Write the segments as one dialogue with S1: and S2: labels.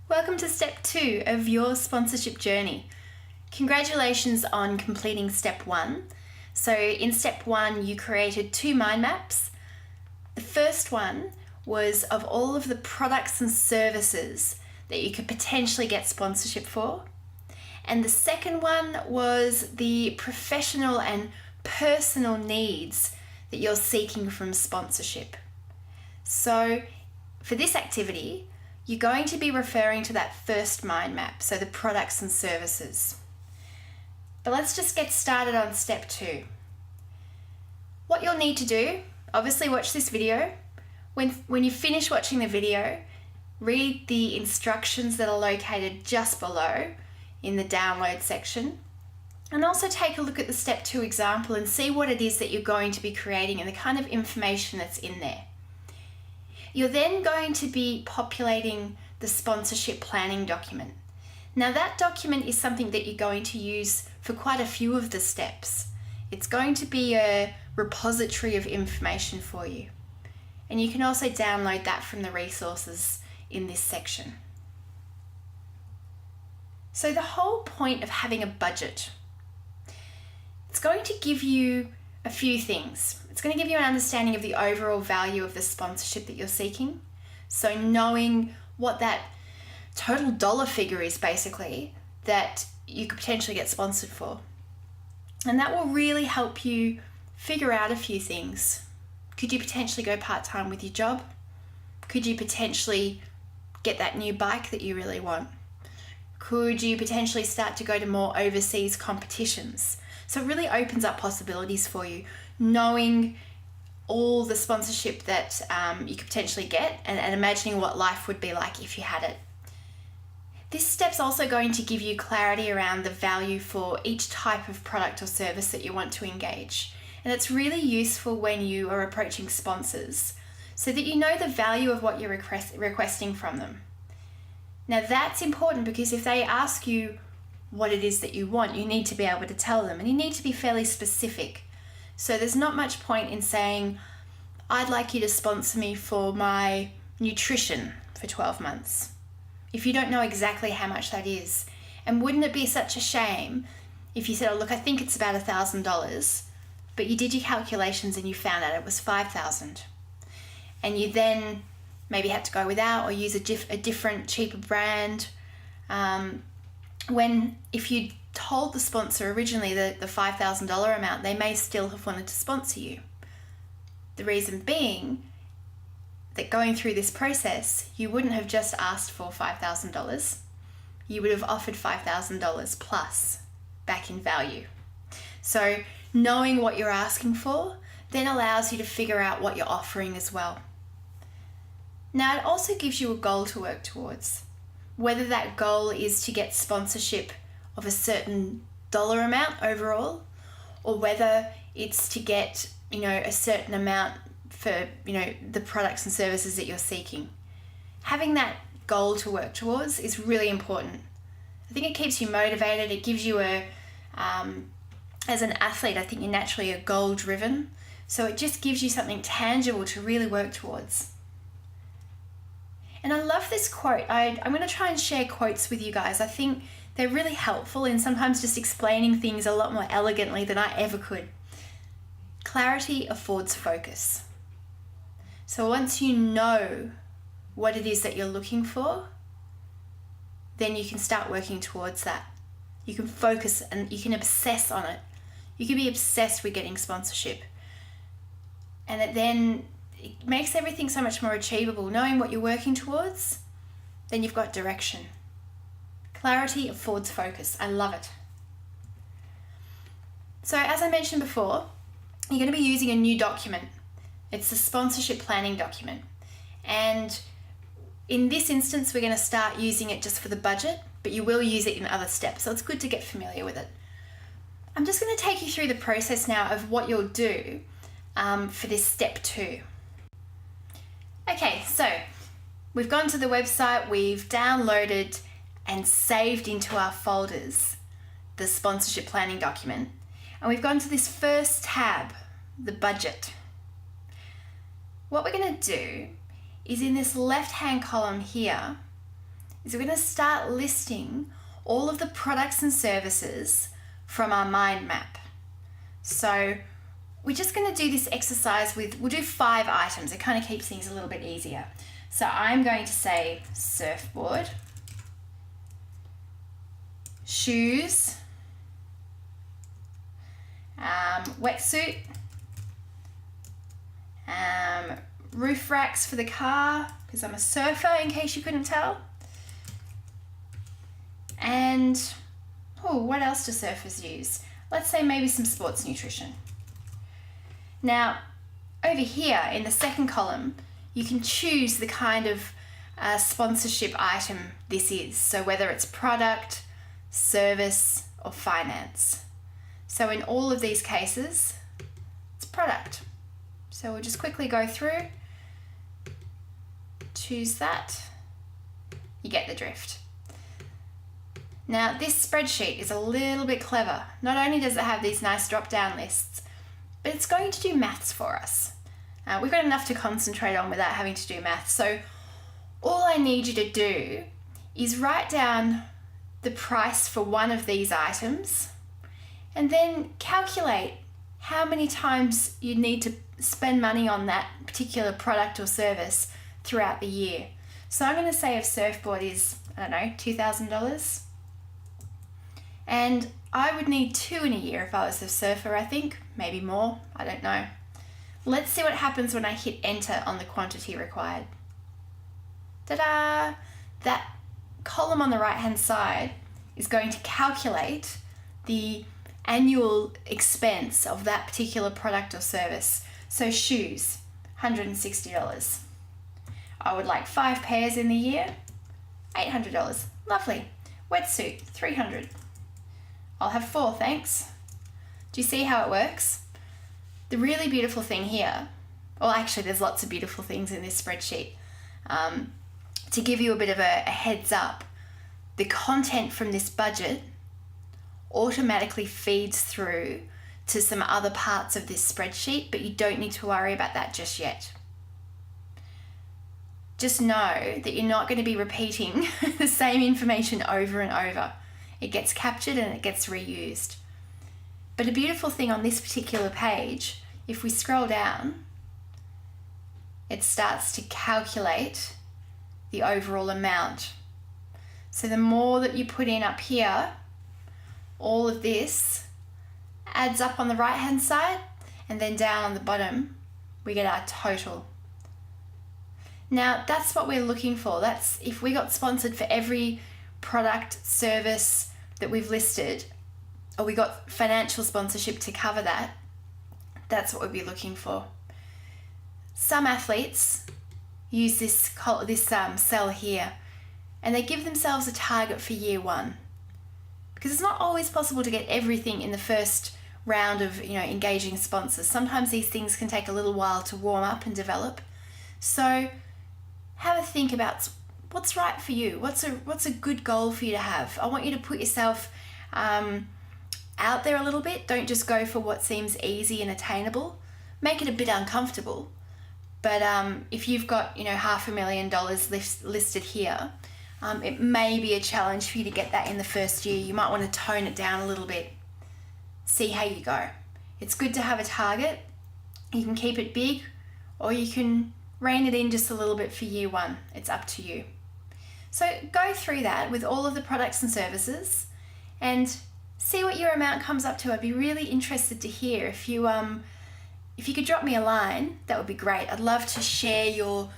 S1: Welcome to step 2 of your sponsorship journey. Congratulations on completing step 1. So in step 1 you created 2 mind maps. The first one was of all of the products and services that you could potentially get sponsorship for. And the second one was the professional and personal needs that you're seeking from sponsorship. So for this activity, you're going to be referring to that first mind map, so the products and services. But let's just get started on step 2. What you'll need to do, obviously watch this video. When you finish watching the video, read the instructions that are located just below in the download section. And also take a look at the step 2 example and see what it is that you're going to be creating and the kind of information that's in there. You're then going to be populating the sponsorship planning document. Now that document is something that you're going to use for quite a few of the steps. It's going to be a repository of information for you. And you can also download that from the resources in this section. So the whole point of having a budget, it's going to give you a few things. It's going to give you an understanding of the overall value of the sponsorship that you're seeking. So knowing what that total dollar figure is basically that you could potentially get sponsored for. And that will really help you figure out a few things. Could you potentially go part-time with your job? Could you potentially get that new bike that you really want? Could you potentially start to go to more overseas competitions? So it really opens up possibilities for you, knowing all the sponsorship that you could potentially get and imagining what life would be like if you had it. This step's also going to give you clarity around the value for each type of product or service that you want to engage. And it's really useful when you are approaching sponsors so that you know the value of what you're requesting from them. Now that's important because if they ask you what it is that you want, you need to be able to tell them, and you need to be fairly specific. So there's not much point in saying, I'd like you to sponsor me for my nutrition for 12 months, if you don't know exactly how much that is. And wouldn't it be such a shame if you said, oh look, I think it's about $1,000, but you did your calculations and you found out it was $5,000. And you then maybe had to go without or use a different, cheaper brand. When if you told the sponsor originally the $5,000 amount, they may still have wanted to sponsor you. The reason being that going through this process, you wouldn't have just asked for $5,000. You would have offered $5,000 plus back in value. So knowing what you're asking for then allows you to figure out what you're offering as well. Now it also gives you a goal to work towards. Whether that goal is to get sponsorship of a certain dollar amount overall, or whether it's to get, a certain amount for, the products and services that you're seeking. Having that goal to work towards is really important. I think it keeps you motivated. It gives you as an athlete, I think you're naturally a goal driven. So it just gives you something tangible to really work towards. And I love this quote. I'm going to try and share quotes with you guys. I think they're really helpful in sometimes just explaining things a lot more elegantly than I ever could. Clarity affords focus. So once you know what it is that you're looking for, then you can start working towards that. You can focus and you can obsess on it. You can be obsessed with getting sponsorship. And it makes everything so much more achievable. Knowing what you're working towards, then you've got direction. Clarity affords focus. I love it. So as I mentioned before, you're going to be using a new document. It's the sponsorship planning document. And in this instance, we're going to start using it just for the budget, but you will use it in other steps. So it's good to get familiar with it. I'm just going to take you through the process now of what you'll do for this step 2. Okay, so we've gone to the website, we've downloaded and saved into our folders the sponsorship planning document. And we've gone to this first tab, the budget. What we're going to do is in this left-hand column here, is we're going to start listing all of the products and services from our mind map. So we're just going to do this exercise we'll do 5 items. It kind of keeps things a little bit easier. So I'm going to say surfboard, shoes, wetsuit, roof racks for the car, because I'm a surfer in case you couldn't tell. And, what else do surfers use? Let's say maybe some sports nutrition. Now, over here in the second column, you can choose the kind of sponsorship item this is. So whether it's product, service, or finance. So in all of these cases, it's product. So we'll just quickly go through, choose that, you get the drift. Now this spreadsheet is a little bit clever. Not only does it have these nice drop-down lists, but it's going to do maths for us. We've got enough to concentrate on without having to do maths. So all I need you to do is write down the price for one of these items and then calculate how many times you need to spend money on that particular product or service throughout the year. So I'm going to say if surfboard is, $2,000. And I would need 2 in a year if I was a surfer, I think. Maybe more, I don't know. Let's see what happens when I hit enter on the quantity required. Ta-da! That column on the right-hand side is going to calculate the annual expense of that particular product or service. So shoes, $160. I would like 5 pairs in the year, $800. Lovely. Wetsuit, $300. I'll have 4, thanks. Do you see how it works? The really beautiful thing here, well actually there's lots of beautiful things in this spreadsheet. To give you a bit of a heads up, the content from this budget automatically feeds through to some other parts of this spreadsheet, but you don't need to worry about that just yet. Just know that you're not going to be repeating the same information over and over. It gets captured and it gets reused. But a beautiful thing on this particular page, if we scroll down, it starts to calculate the overall amount. So the more that you put in up here, all of this adds up on the right hand side, and then down on the bottom we get our total. Now that's what we're looking for. That's if we got sponsored for every product, service that we've listed, or we got financial sponsorship to cover that, that's what we'd be looking for. Some athletes use this cell here, and they give themselves a target for year 1, because it's not always possible to get everything in the first round of engaging sponsors. Sometimes these things can take a little while to warm up and develop. So have a think about what's right for you. What's a good goal for you to have? I want you to put yourself out there a little bit. Don't just go for what seems easy and attainable. Make it a bit uncomfortable. But if you've got $500,000 listed here, it may be a challenge for you to get that in the first year. You might want to tone it down a little bit. See how you go. It's good to have a target. You can keep it big, or you can rein it in just a little bit for year 1. It's up to you. So go through that with all of the products and services and see what your amount comes up to. I'd be really interested to hear. If you could drop me a line, that would be great. I'd love to share your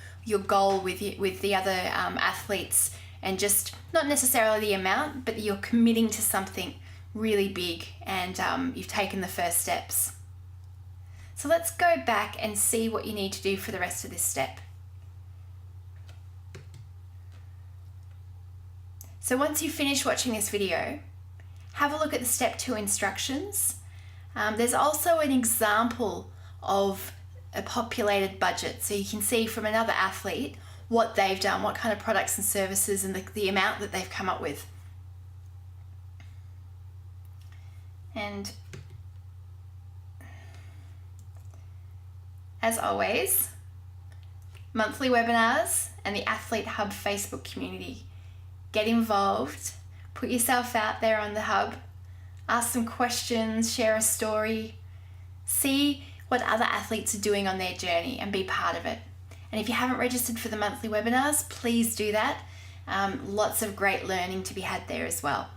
S1: goal with the other athletes, and just not necessarily the amount, but that you're committing to something really big and you've taken the first steps. So let's go back and see what you need to do for the rest of this step. So once you finish watching this video, have a look at the step 2 instructions. There's also an example of a populated budget, so you can see from another athlete what they've done, what kind of products and services, and the amount that they've come up with. And as always, monthly webinars and the Athlete Hub Facebook community. get involved, put yourself out there on the hub, ask some questions, share a story, see what other athletes are doing on their journey and be part of it. And if you haven't registered for the monthly webinars, please do that. Lots of great learning to be had there as well.